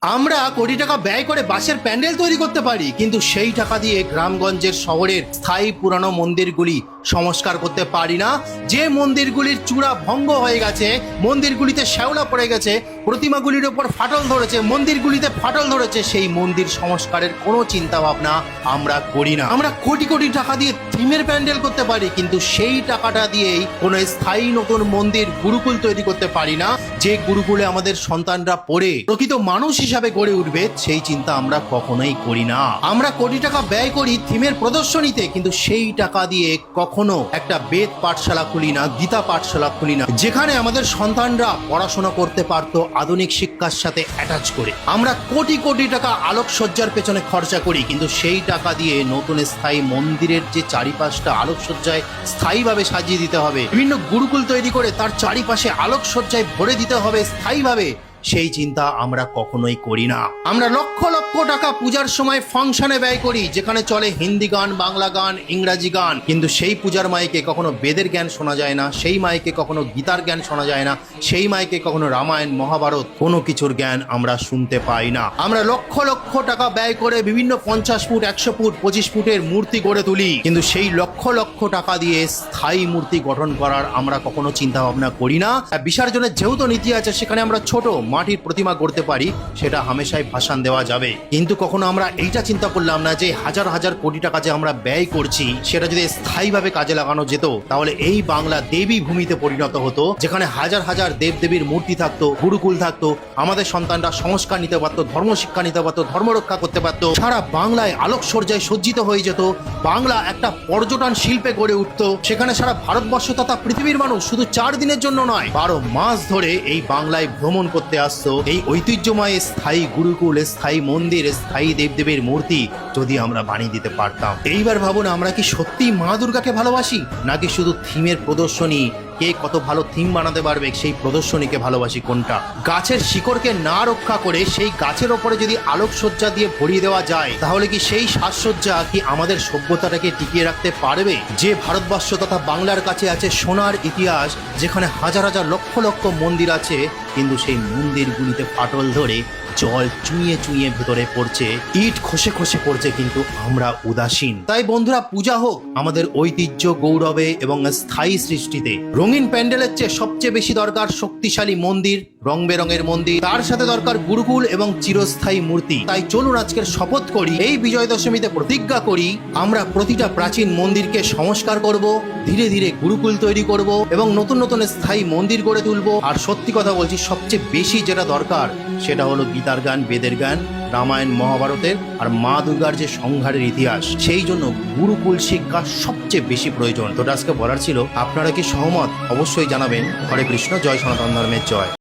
আমরা কোটি টাকা ব্যয় করে বাঁশের প্যান্ডেল তৈরি করতে পারি, কিন্তু সেই টাকা দিয়ে গ্রামগঞ্জের শহরের স্থায়ী পুরানো মন্দিরগুলি সংস্কার করতে পারি না। যে মন্দিরগুলির চূড়া ভঙ্গ হয়ে গেছে, মন্দিরগুলিতে শ্যাওলা পড়ে গেছে, প্রতিমাগুলির ওপর ফাটল ধরেছে, মন্দিরগুলিতে ফাটল ধরেছে, সেই মন্দির সংস্কারের কোনো চিন্তা ভাবনা আমরা করি না। আমরা কোটি কোটি টাকা দিয়ে থিমের প্যান্ডেল করতে পারি, কিন্তু সেই টাকাটা দিয়েই কোনো স্থায়ী নতুন মন্দির গুরুকুল তৈরি করতে পারি না, যে গুরুকুলে আমাদের সন্তানরা পড়ে প্রকৃত মানুষ হিসাবে গড়ে উঠবে, সেই চিন্তা আমরা কখনোই করি না। আমরা কোটি টাকা ব্যয় করি থিমের প্রদর্শনীতে, কিন্তু সেই টাকা দিয়ে কখনো একটা বেদ পাঠশালা খুলি না, গীতা পাঠশালা খুলি না, যেখানে আমাদের সন্তানরা পড়াশোনা করতে পারতো আধুনিক শিক্ষার সাথে অ্যাটাচ করে। আমরা কোটি কোটি টাকা আলোকসজ্জার পেছনে খরচা করি, কিন্তু সেই টাকা দিয়ে নতুন স্থায়ী মন্দিরের যে চারিপাশটা আলোকসজ্জায় স্থায়ীভাবে সাজিয়ে দিতে হবে, বিভিন্ন গুরুকুল তৈরি করে তার চারিপাশে আলোকসজ্জায় ভরে দিতে হবে স্থায়ীভাবে, সেই চিন্তা আমরা কখনোই করি না। আমরা লক্ষ লক্ষ টাকা পূজার সময় ফাংশনে ব্যয় করি, যেখানে চলে হিন্দি গান, বাংলা গান, ইংরাজি গান, কিন্তু সেই পূজার মাইকে কখনো বেদের জ্ঞান শোনা যায় না, সেই মাইকে কখনো গীতার জ্ঞান শোনা যায় না, সেই মাইকে কখনো রামায়ণ মহাভারত কোনো কিছুর জ্ঞান আমরা শুনতে পাই না। আমরা লক্ষ লক্ষ টাকা ব্যয় করে বিভিন্ন 50 ফুট, 100 ফুট, 25 ফুটের মূর্তি গড়ে তুলি, কিন্তু সেই লক্ষ লক্ষ টাকা দিয়ে স্থায়ী মূর্তি গঠন করার আমরা কখনো চিন্তা ভাবনা করি না। বিসর্জনের যেহেতু নীতি আছে, সেখানে আমরা ছোট মাটির প্রতিমা গড়তে পারি, সেটা হামেশাই ভাসান দেওয়া যাবে, কিন্তু কখনো আমরা এইটা চিন্তা করলাম না যে হাজার হাজার কোটি টাকা যে আমরা ব্যয় করছি, সেটা যদি স্থায়ীভাবে কাজে লাগানো যেত, তাহলে এই বাংলা দেবী ভূমিতে পরিণত হতো, যেখানে হাজার হাজার দেবদেবীর মূর্তি থাকতো, গুরুকুল থাকতো, আমাদের সন্তানরা সংস্কার নিতে পারতো, ধর্ম শিক্ষা নিতে পারতো, ধর্ম রক্ষা করতে পারতো, সারা বাংলায় আলোকসজ্জায় সজ্জিত হয়ে যেত, বাংলা একটা পর্যটন শিল্পে গড়ে উঠতো, সেখানে সারা ভারতবর্ষ তথা পৃথিবীর মানুষ শুধু 4 দিনের জন্য নয়, 12 মাস ধরে এই বাংলায় ভ্রমণ করতে আসতো। এই ঐতিহ্যময় স্থায়ী গুরুকুল, স্থায়ী মন্দির, স্থায়ী দেবদেবীর মূর্তি যদি আমরা বানিয়ে দিতে পারতাম। এইবার ভাবুন, আমরা কি সত্যি মা দুর্গাকে ভালোবাসি, নাকি শুধু থিমের প্রদর্শনী, কে কত ভালো থিম বানাতে পারবে সেই প্রদর্শনীকে ভালোবাসি? কোনটা? গাছের শিকড়কে না রক্ষা করে সেই গাছের ওপরে যদি আলোকসজ্জা দিয়ে ভরিয়ে দেওয়া যায়, তাহলে কি সেই সাজসজ্জা কি আমাদের সভ্যতাটাকে টিকিয়ে রাখতে পারবে? যে ভারতবর্ষ তথা বাংলার কাছে আছে সোনার ইতিহাস, যেখানে হাজার হাজার লক্ষ লক্ষ মন্দির আছে, কিন্তু সেই মন্দিরগুলিতে ফাটল ধরে জল চুইয়ে চুইয়ে ভেতরে পড়ছে, ইট খসে খসে পড়ছে, কিন্তু আমরা উদাসীন। তাই বন্ধুরা, পূজা হোক আমাদের ঐতিহ্য, গৌরবে এবং স্থায়ী সৃষ্টিতে। রঙিন প্যান্ডেলের চেয়ে সবচেয়ে বেশি দরকার শক্তিশালী মন্দির, রং বেরঙের মন্দির, তার সাথে দরকার গুরুকুল এবং চিরস্থায়ী মূর্তি। তাই চলুন আজকের শপথ করি, এই বিজয় দশমীতে প্রতিজ্ঞা করি, আমরা প্রতিটা প্রাচীন মন্দিরকে সংস্কার করব, ধীরে ধীরে গুরুকুল তৈরি করব এবং নতুন নতুন স্থায়ী মন্দির গড়ে তুলব। আর সত্যি কথা বলছি, সবচেয়ে বেশি যেটা দরকার সেটা হলো গীতার গান, বেদের গান, রামায়ণ মহাভারতের, আর মা দুর্গার যে সংহারের ইতিহাস, সেই জন্য গুরুকুল শিক্ষা সবচেয়ে বেশি প্রয়োজন। তো আজকে বলার ছিল, আপনারা কি সহমত? অবশ্যই জানাবেন। হরে কৃষ্ণ, জয় সনাতন ধর্মের জয়।